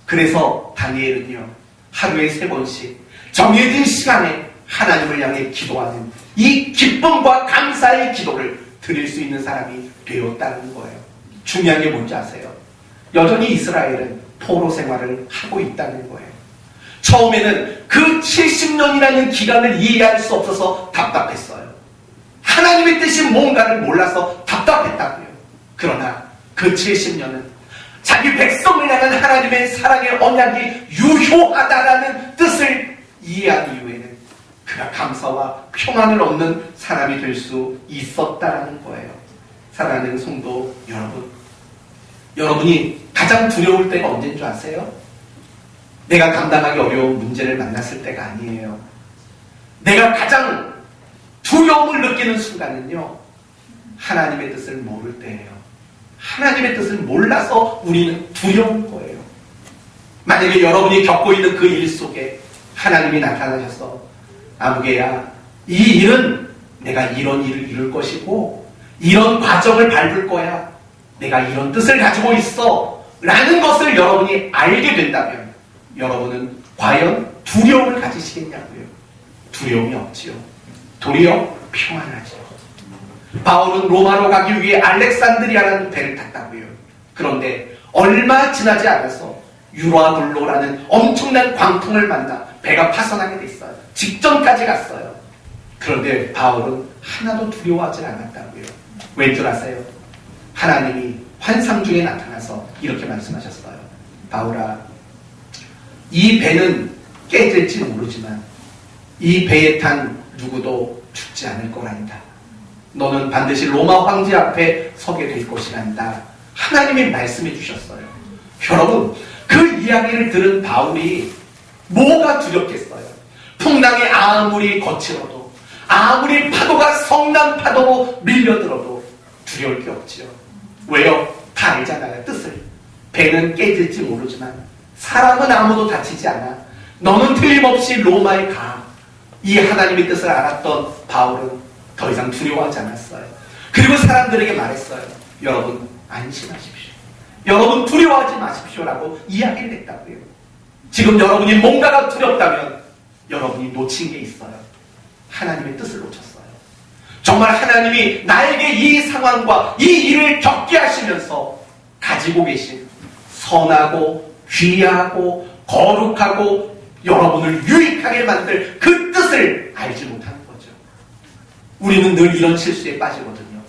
A: 그래서 다니엘은요, 하루에 3번씩 정해진 시간에 하나님을 향해 기도하는 이 기쁨과 감사의 기도를 드릴 수 있는 사람이 되었다는 거예요. 중요한 게 뭔지 아세요? 여전히 이스라엘은 포로 생활을 하고 있다는 거예요. 처음에는 그 70년이라는 기간을 이해할 수 없어서 답답했어요. 하나님의 뜻이 뭔가를 몰라서 답답했다고요. 그러나 그 70년은 자기 백성을 향한 하나님의 사랑의 언약이 유효하다라는 뜻을 이해한 이후에는 그가 감사와 평안을 얻는 사람이 될 수 있었다라는 거예요. 사랑하는 성도 여러분, 여러분이 가장 두려울 때가 언제인 줄 아세요? 내가 감당하기 어려운 문제를 만났을 때가 아니에요. 내가 가장 두려움을 느끼는 순간은요, 하나님의 뜻을 모를 때예요. 하나님의 뜻을 몰라서 우리는 두려운 거예요. 만약에 여러분이 겪고 있는 그 일 속에 하나님이 나타나셔서 아무개야, 이 일은 내가 이런 일을 이룰 것이고 이런 과정을 밟을 거야. 내가 이런 뜻을 가지고 있어 라는 것을 여러분이 알게 된다면 여러분은 과연 두려움을 가지시겠냐고요? 두려움이 없지요. 도리어 평안하죠. 바울은 로마로 가기 위해 알렉산드리아라는 배를 탔다고요. 그런데 얼마 지나지 않아서 유라굴로라는 엄청난 광풍을 만나 배가 파손하게 됐어요. 직전까지 갔어요. 그런데 바울은 하나도 두려워하지 않았다고요. 왠 줄 아세요? 하나님이 환상 중에 나타나서 이렇게 말씀하셨어요. 바울아, 이 배는 깨질지 모르지만 이 배에 탄 누구도 죽지 않을 거란다. 너는 반드시 로마 황제 앞에 서게 될 것이란다. 하나님이 말씀해 주셨어요. 여러분, 그 이야기를 들은 바울이 뭐가 두렵겠어요? 풍랑이 아무리 거칠어도, 아무리 파도가 성난 파도로 밀려들어도 두려울 게 없지요. 왜요? 다 알잖아요, 뜻을. 배는 깨질지 모르지만 사람은 아무도 다치지 않아. 너는 틀림없이 로마에 가. 이 하나님의 뜻을 알았던 바울은 더 이상 두려워하지 않았어요. 그리고 사람들에게 말했어요. 여러분, 안심하십시오. 여러분, 두려워하지 마십시오라고 이야기를 했다고요. 지금 여러분이 뭔가가 두렵다면 여러분이 놓친 게 있어요. 하나님의 뜻을 놓쳤어요. 정말 하나님이 나에게 이 상황과 이 일을 겪게 하시면서 가지고 계신 선하고 귀하고 거룩하고 여러분을 유익하게 만들 그 뜻을 알지 못하는 거죠. 우리는 늘 이런 실수에 빠지거든요.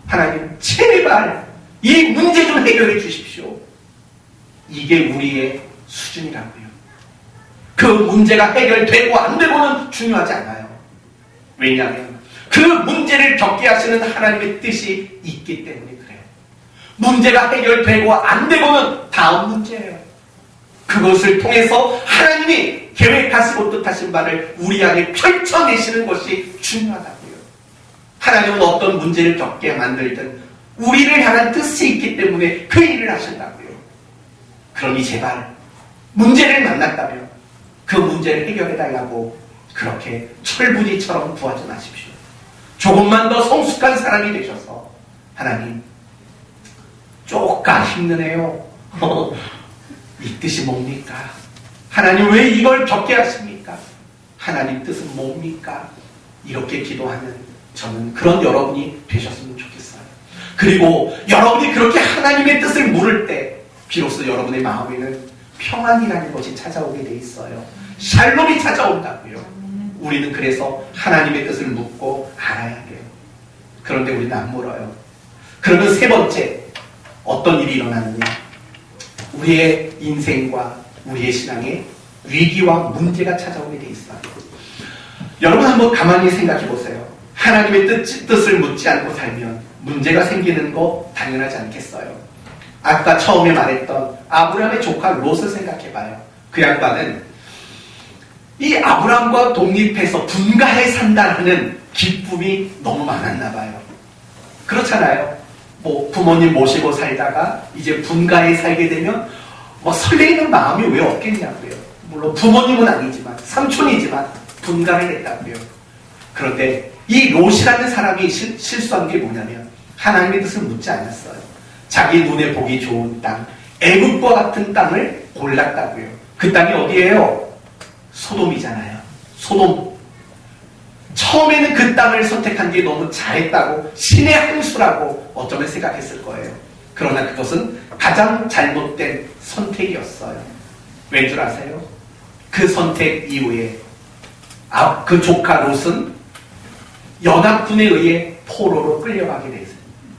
A: 하나님, 제발 이 문제 좀 해결해 주십시오. 이게 우리의 수준이라고요. 그 문제가 해결되고 안 되고는 중요하지 않아요. 왜냐하면 그 문제를 겪게 하시는 하나님의 뜻이 있기 때문에 그래요. 문제가 해결되고 안 되고는 다음 문제예요. 그것을 통해서 하나님이 계획하시고 뜻하신 바를 우리 안에 펼쳐내시는 것이 중요하다고요. 하나님은 어떤 문제를 겪게 만들든 우리를 향한 뜻이 있기 때문에 그 일을 하신다고요. 그러니 제발 문제를 만났다면 그 문제를 해결해달라고 그렇게 철부지처럼 구하지 마십시오. 조금만 더 성숙한 사람이 되셔서 하나님, 쪼까 힘드네요. 이 뜻이 뭡니까? 하나님, 왜 이걸 겪게 하십니까? 하나님 뜻은 뭡니까? 이렇게 기도하는 저는 그런 여러분이 되셨으면 좋겠어요. 그리고 여러분이 그렇게 하나님의 뜻을 물을 때 비로소 여러분의 마음에는 평안이라는 것이 찾아오게 돼 있어요. 샬롬이 찾아온다고요. 우리는 그래서 하나님의 뜻을 묻고 알아야 돼요. 그런데 우리는 안 물어요. 그러면 세 번째, 어떤 일이 일어나느냐? 우리의 인생과 우리의 신앙에 위기와 문제가 찾아오게 돼 있어요. 여러분 한번 가만히 생각해 보세요. 하나님의 뜻을 묻지 않고 살면 문제가 생기는 거 당연하지 않겠어요? 아까 처음에 말했던 아브라함의 조카 롯을 생각해 봐요. 그 양반은 이 아브라함과 독립해서 분가해 산다는 기쁨이 너무 많았나 봐요. 그렇잖아요. 뭐 부모님 모시고 살다가 이제 분가해 살게 되면 뭐 설레이는 마음이 왜 없겠냐고요. 물론 부모님은 아니지만 삼촌이지만 분가를 했다고요. 그런데 이 롯이라는 사람이 실수한 게 뭐냐면 하나님의 뜻을 묻지 않았어요. 자기 눈에 보기 좋은 땅, 애굽과 같은 땅을 골랐다고요. 그 땅이 어디예요? 소돔이잖아요. 소돔. 처음에는 그 땅을 선택한 게 너무 잘했다고, 신의 한 수라고 어쩌면 생각했을 거예요. 그러나 그것은 가장 잘못된 선택이었어요. 왠 줄 아세요? 그 선택 이후에 그 조카 롯은 연합군에 의해 포로로 끌려가게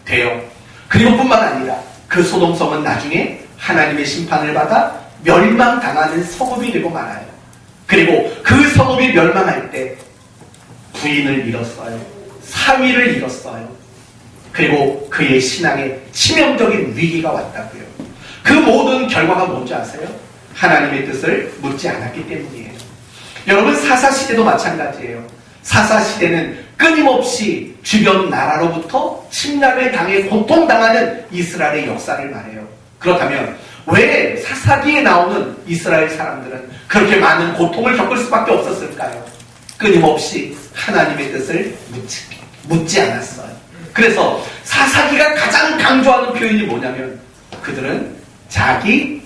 A: 돼요. 그리고 뿐만 아니라 그 소돔성은 나중에 하나님의 심판을 받아 멸망당하는 성읍이 되고 말아요. 그리고 그 성읍이 멸망할 때 부인을 잃었어요. 사위를 잃었어요. 그리고 그의 신앙에 치명적인 위기가 왔다고요. 그 모든 결과가 뭔지 아세요? 하나님의 뜻을 묻지 않았기 때문이에요. 여러분 사사시대도 마찬가지예요. 사사시대는 끊임없이 주변 나라로부터 침략을 당해 고통당하는 이스라엘의 역사를 말해요. 그렇다면 왜 사사기에 나오는 이스라엘 사람들은 그렇게 많은 고통을 겪을 수밖에 없었을까요? 끊임없이 하나님의 뜻을 묻지 않았어요. 그래서 사사기가 가장 강조하는 표현이 뭐냐면 그들은 자기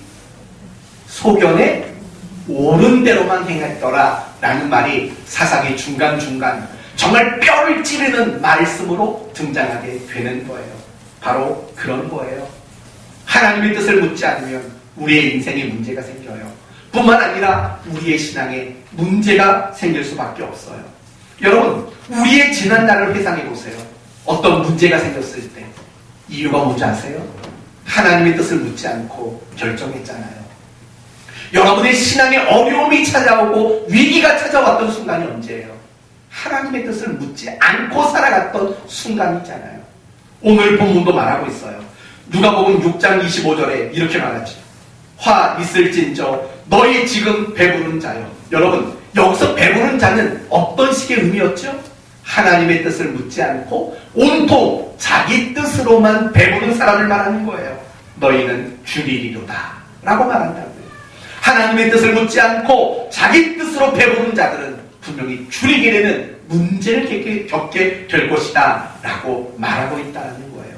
A: 소견에 옳은 대로만 행했더라 라는 말이 사사기 중간중간 정말 뼈를 찌르는 말씀으로 등장하게 되는 거예요. 바로 그런 거예요. 하나님의 뜻을 묻지 않으면 우리의 인생에 문제가 생겨요. 뿐만 아니라 우리의 신앙에 문제가 생길 수밖에 없어요. 여러분, 우리의 지난날을 회상해 보세요. 어떤 문제가 생겼을 때 이유가 뭔지 아세요? 하나님의 뜻을 묻지 않고 결정했잖아요. 여러분의 신앙에 어려움이 찾아오고 위기가 찾아왔던 순간이 언제예요? 하나님의 뜻을 묻지 않고 살아갔던 순간이잖아요. 오늘 본문도 말하고 있어요. 누가복음 6장 25절에 이렇게 말하지. 화 있을진저 너희 지금 배부른 자여. 여러분, 여기서 배부른 자는 어떤 식의 의미였죠? 하나님의 뜻을 묻지 않고 온통 자기 뜻으로만 배부른 사람을 말하는 거예요. 너희는 줄이리로다 라고 말한다고요. 하나님의 뜻을 묻지 않고 자기 뜻으로 배부른 자들은 분명히 줄이게 되는 문제를 겪게 될 것이다 라고 말하고 있다는 거예요.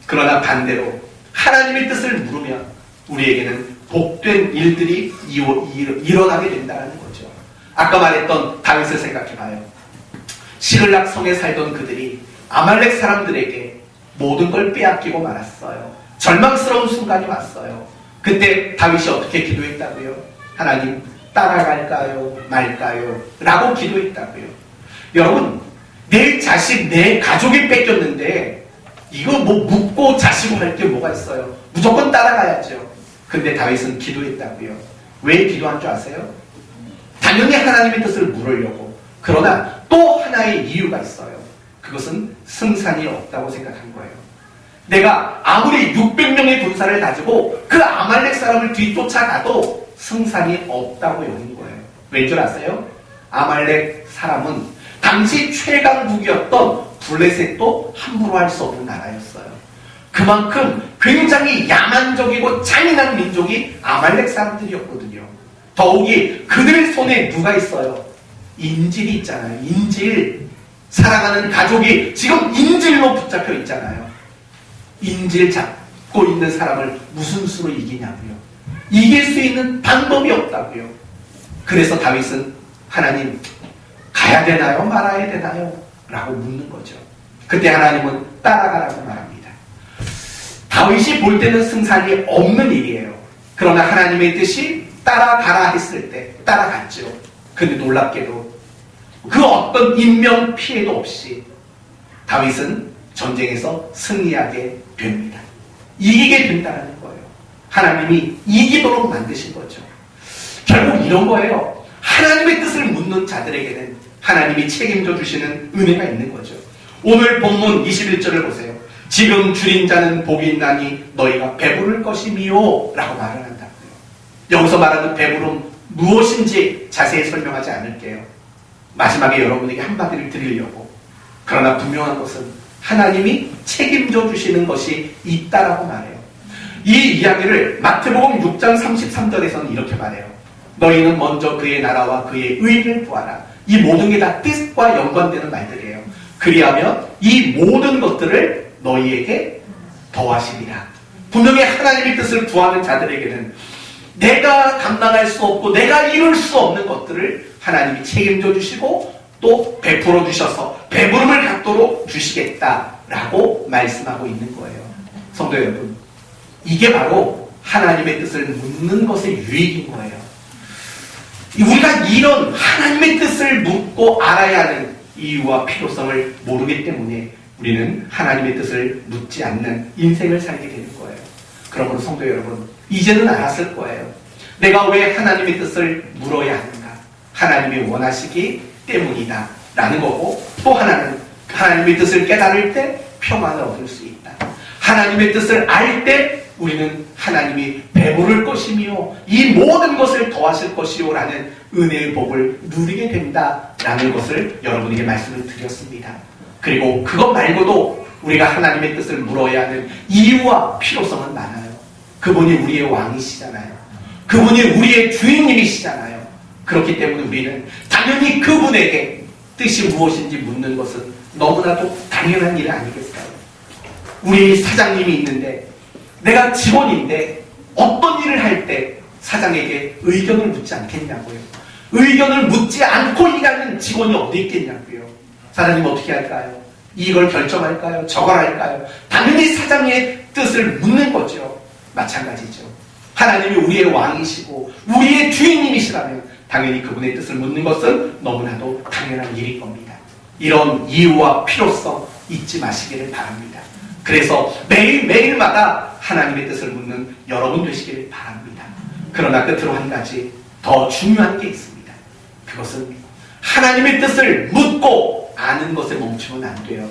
A: 그러나 반대로 하나님의 뜻을 물으면 우리에게는 복된 일들이 일어나게 된다는 거죠. 아까 말했던 다윗을 생각해봐요. 시글락 성에 살던 그들이 아말렉 사람들에게 모든 걸 빼앗기고 말았어요. 절망스러운 순간이 왔어요. 그때 다윗이 어떻게 기도했다고요? 하나님 따라갈까요? 말까요? 라고 기도했다고요. 여러분, 내 자식, 내 가족이 뺏겼는데 이거 뭐 묻고 자시고 할 게 뭐가 있어요? 무조건 따라가야죠. 근데 다윗은 기도했다고요. 왜 기도한 줄 아세요? 당연히 하나님의 뜻을 물으려고. 그러나 또 하나의 이유가 있어요. 그것은 승산이 없다고 생각한 거예요. 내가 아무리 600명의 군사를 가지고 그 아말렉 사람을 뒤쫓아가도 승산이 없다고 여긴 거예요. 왠 줄 아세요? 아말렉 사람은 당시 최강 무기였던 블레셋도 함부로 할 수 없는 나라였어요. 그만큼 굉장히 야만적이고 잔인한 민족이 아말렉 사람들이었거든요. 더욱이 그들 손에 누가 있어요? 인질이 있잖아요. 인질. 사랑하는 가족이 지금 인질로 붙잡혀 있잖아요. 인질 잡고 있는 사람을 무슨 수로 이기냐고요. 이길 수 있는 방법이 없다고요. 그래서 다윗은 하나님 가야 되나요? 말아야 되나요? 라고 묻는 거죠. 그때 하나님은 따라가라고 말합니다. 다윗이 볼 때는 승산이 없는 일이에요. 그러나 하나님의 뜻이 따라가라 했을 때 따라갔죠. 근데 놀랍게도 그 어떤 인명 피해도 없이 다윗은 전쟁에서 승리하게 됩니다. 이기게 된다는 거예요. 하나님이 이기도록 만드신 거죠. 결국 이런 거예요. 하나님의 뜻을 묻는 자들에게는 하나님이 책임져 주시는 은혜가 있는 거죠. 오늘 본문 21절을 보세요. 지금 줄인 자는 복이 있나니 너희가 배부를 것이미요 라고 말을 한다고요. 여기서 말하는 배부름 무엇인지 자세히 설명하지 않을게요. 마지막에 여러분에게 한마디를 드리려고. 그러나 분명한 것은 하나님이 책임져 주시는 것이 있다라고 말해요. 이 이야기를 마태복음 6장 33절에서는 이렇게 말해요. 너희는 먼저 그의 나라와 그의 의를 구하라. 이 모든 게 다 뜻과 연관되는 말들이에요. 그리하면 이 모든 것들을 너희에게 더하시리라. 분명히 하나님의 뜻을 구하는 자들에게는 내가 감당할 수 없고 내가 이룰 수 없는 것들을 하나님이 책임져 주시고 또 베풀어 주셔서 배부름을 갖도록 주시겠다라고 말씀하고 있는 거예요. 성도 여러분, 이게 바로 하나님의 뜻을 묻는 것의 유익인 거예요. 우리가 이런 하나님의 뜻을 묻고 알아야 하는 이유와 필요성을 모르기 때문에 우리는 하나님의 뜻을 묻지 않는 인생을 살게 되는 거예요. 그러므로 성도 여러분, 이제는 알았을 거예요. 내가 왜 하나님의 뜻을 물어야 하는가? 하나님이 원하시기 때문이다 라는 거고, 또 하나는 하나님의 뜻을 깨달을 때 평안을 얻을 수 있다. 하나님의 뜻을 알 때 우리는 하나님이 배부를 것이며 이 모든 것을 더하실 것이요 라는 은혜의 복을 누리게 된다라는 것을 여러분에게 말씀을 드렸습니다. 그리고 그것 말고도 우리가 하나님의 뜻을 물어야 하는 이유와 필요성은 많아요. 그분이 우리의 왕이시잖아요. 그분이 우리의 주인님이시잖아요. 그렇기 때문에 우리는 당연히 그분에게 뜻이 무엇인지 묻는 것은 너무나도 당연한 일 아니겠어요? 우리 사장님이 있는데 내가 직원인데 어떤 일을 할 때 사장에게 의견을 묻지 않겠냐고요. 의견을 묻지 않고 일하는 직원이 어디 있겠냐고요. 사장님 어떻게 할까요? 이걸 결정할까요? 저걸 할까요? 당연히 사장의 뜻을 묻는 거죠. 마찬가지죠. 하나님이 우리의 왕이시고 우리의 주인님이시라면 당연히 그분의 뜻을 묻는 것은 너무나도 당연한 일일 겁니다. 이런 이유와 필요성 잊지 마시기를 바랍니다. 그래서 매일매일마다 하나님의 뜻을 묻는 여러분 되시기를 바랍니다. 그러나 끝으로 한 가지 더 중요한 게 있습니다. 그것은 하나님의 뜻을 묻고 아는 것에 멈추면 안 돼요.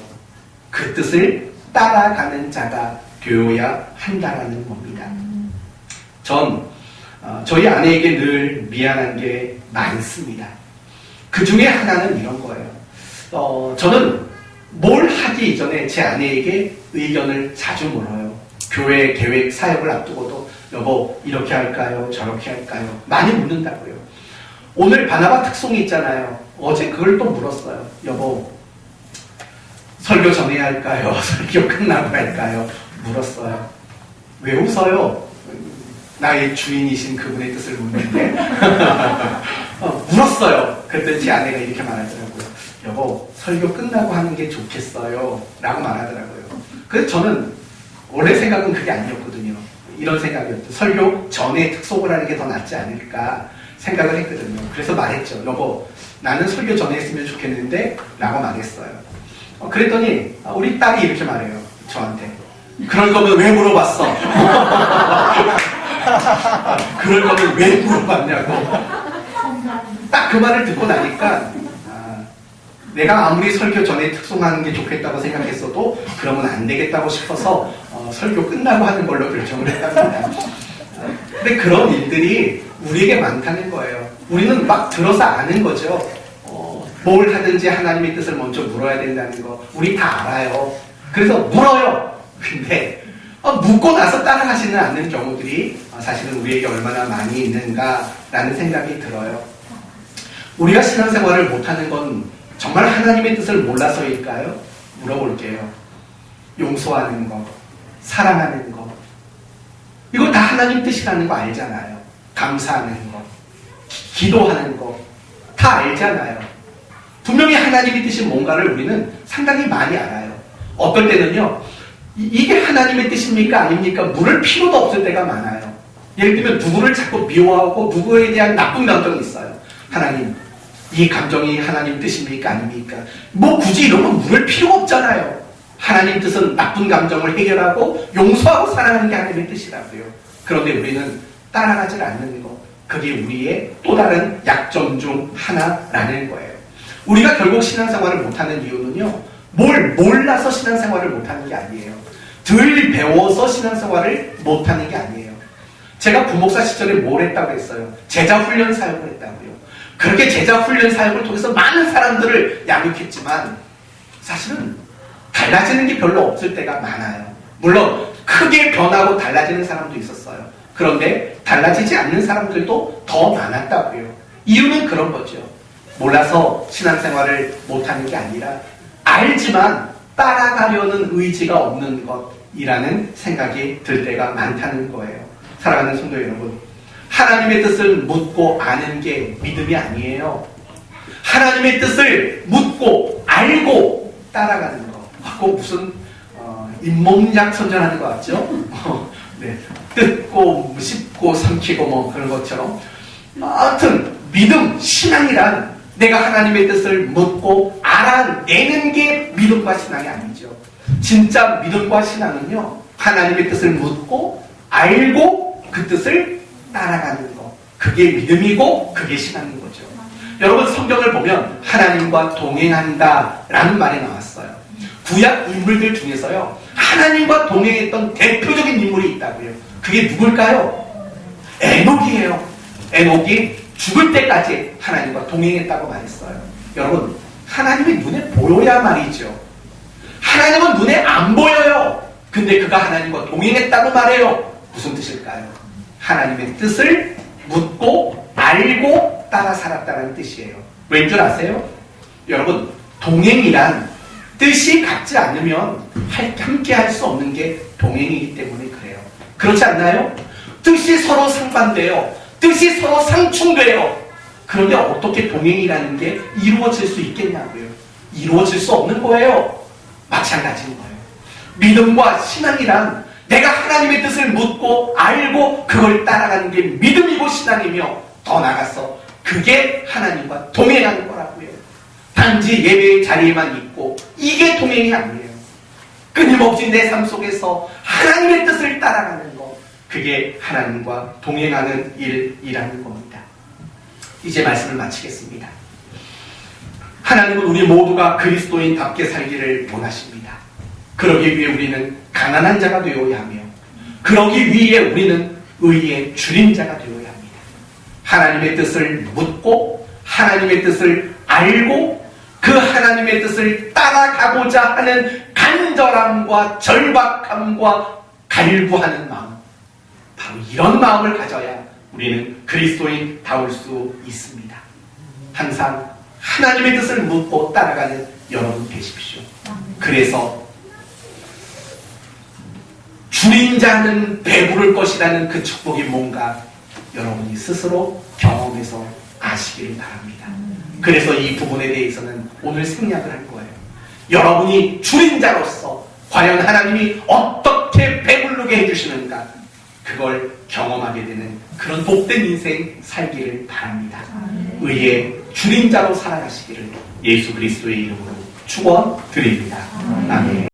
A: 그 뜻을 따라가는 자가 되어야 한다라는 겁니다. 저희 아내에게 늘 미안한 게 많습니다. 그 중에 하나는 이런 거예요. 저는 뭘 하기 이전에 제 아내에게 의견을 자주 물어요. 교회 계획 사역을 앞두고도 여보 이렇게 할까요? 저렇게 할까요? 많이 묻는다고요. 오늘 바나바 특송이 있잖아요. 어제 그걸 또 물었어요. 여보 설교 전해야 할까요? 설교 끝나고 할까요? 물었어요. 왜 웃어요? 나의 주인이신 그분의 뜻을 묻는데 물었어요. 그랬더니 제 아내가 이렇게 말하더라고요. 여보 설교 끝나고 하는 게 좋겠어요 라고 말하더라고요. 그래서 저는 원래 생각은 그게 아니었거든요. 이런 생각이었죠. 설교 전에 특송을 하는 게 더 낫지 않을까 생각을 했거든요. 그래서 말했죠. 여보 나는 설교 전에 했으면 좋겠는데 라고 말했어요. 그랬더니 우리 딸이 이렇게 말해요. 저한테 그럴 거면 왜 물어봤어? 그럴 거면 왜 물어봤냐고. 딱 그 말을 듣고 나니까 내가 아무리 설교 전에 특송하는 게 좋겠다고 생각했어도 그러면 안 되겠다고 싶어서 설교 끝나고 하는 걸로 결정을 했답니다. 근데 그런 일들이 우리에게 많다는 거예요. 우리는 막 들어서 아는 거죠. 뭘 하든지 하나님의 뜻을 먼저 물어야 된다는 거 우리 다 알아요. 그래서 물어요. 근데 묻고 나서 따라가지는 않는 경우들이 사실은 우리에게 얼마나 많이 있는가라는 생각이 들어요. 우리가 신앙생활을 못하는 건 정말 하나님의 뜻을 몰라서일까요? 물어볼게요. 용서하는 거, 사랑하는 거, 이거 다 하나님 뜻이라는 거 알잖아요. 감사하는 거, 기도하는 거, 다 알잖아요. 분명히 하나님의 뜻이 뭔가를 우리는 상당히 많이 알아요. 어떨 때는요, 이게 하나님의 뜻입니까? 아닙니까? 물을 필요도 없을 때가 많아요. 예를 들면 누구를 자꾸 미워하고 누구에 대한 나쁜 감정이 있어요. 하나님, 이 감정이 하나님 뜻입니까? 아닙니까? 뭐 굳이 이런 건 물을 필요 없잖아요. 하나님 뜻은 나쁜 감정을 해결하고 용서하고 사랑하는 게 하나님의 뜻이라고요. 그런데 우리는 따라가지 않는 것, 그게 우리의 또 다른 약점 중 하나라는 거예요. 우리가 결국 신앙생활을 못하는 이유는요, 뭘 몰라서 신앙생활을 못하는 게 아니에요. 덜 배워서 신앙생활을 못하는 게 아니에요. 제가 부목사 시절에 뭘 했다고 했어요? 제자훈련 사역을 했다고요. 그렇게 제자훈련 사역을 통해서 많은 사람들을 양육했지만 사실은 달라지는 게 별로 없을 때가 많아요. 물론 크게 변하고 달라지는 사람도 있었어요. 그런데 달라지지 않는 사람들도 더 많았다고요. 이유는 그런 거죠. 몰라서 신앙생활을 못하는 게 아니라 알지만 따라가려는 의지가 없는 것이라는 생각이 들 때가 많다는 거예요. 사랑하는 성도 여러분, 하나님의 뜻을 묻고 아는 게 믿음이 아니에요. 하나님의 뜻을 묻고 알고 따라가는 거. 꼭 무슨 잇몸약 선전하는 것 같죠? 네. 뜯고 씹고 삼키고 뭐 그런 것처럼, 하여튼 믿음, 신앙이란 내가 하나님의 뜻을 묻고 알아내는 게 믿음과 신앙이 아니죠. 진짜 믿음과 신앙은요, 하나님의 뜻을 묻고 알고 그 뜻을 따라가는 것, 그게 믿음이고 그게 신앙인 거죠. 여러분, 성경을 보면 하나님과 동행한다 라는 말이 나왔어요. 구약 인물들 중에서요, 하나님과 동행했던 대표적인 인물이 있다고요. 그게 누굴까요? 에녹이에요. 에녹이 죽을 때까지 하나님과 동행했다고 말했어요. 여러분, 하나님이 눈에 보여야 말이죠. 하나님은 눈에 안 보여요. 근데 그가 하나님과 동행했다고 말해요. 무슨 뜻일까요? 하나님의 뜻을 묻고 알고 따라 살았다는 뜻이에요. 왠 줄 아세요? 여러분, 동행이란 뜻이 같지 않으면 함께 할 수 없는 게 동행이기 때문에 그래요. 그렇지 않나요? 뜻이 서로 상반돼요. 뜻이 서로 상충돼요. 그런데 어떻게 동행이라는 게 이루어질 수 있겠냐고요. 이루어질 수 없는 거예요. 마찬가지인 거예요. 믿음과 신앙이란 내가 하나님의 뜻을 묻고 알고 그걸 따라가는 게 믿음이고 신앙이며, 더 나아가서 그게 하나님과 동행하는 거라고요. 단지 예배의 자리에만 있고 이게 동행이 아니에요. 끊임없이 내 삶 속에서 하나님의 뜻을 따라가는 것, 그게 하나님과 동행하는 일이라는 겁니다. 이제 말씀을 마치겠습니다. 하나님은 우리 모두가 그리스도인답게 살기를 원하십니다. 그러기 위해 우리는 가난한 자가 되어야 하며, 그러기 위해 우리는 의의 주린 자가 되어야 합니다. 하나님의 뜻을 묻고 하나님의 뜻을 알고 그 하나님의 뜻을 따라가고자 하는 간절함과 절박함과 갈구하는 마음, 바로 이런 마음을 가져야 우리는 그리스도인다울 수 있습니다. 항상 하나님의 뜻을 묻고 따라가는 여러분 되십시오. 그래서 줄인 자는 배부를 것이라는 그 축복이 뭔가 여러분이 스스로 경험해서 아시길 바랍니다. 그래서 이 부분에 대해서는 오늘 생략을 할 거예요. 여러분이 줄인 자로서 과연 하나님이 어떻게 배부르게 해주시는가, 그걸 경험하게 되는 그런 복된 인생 살기를 바랍니다. 의의 줄인 자로 살아가시기를 예수 그리스도의 이름으로 축원드립니다. 아멘.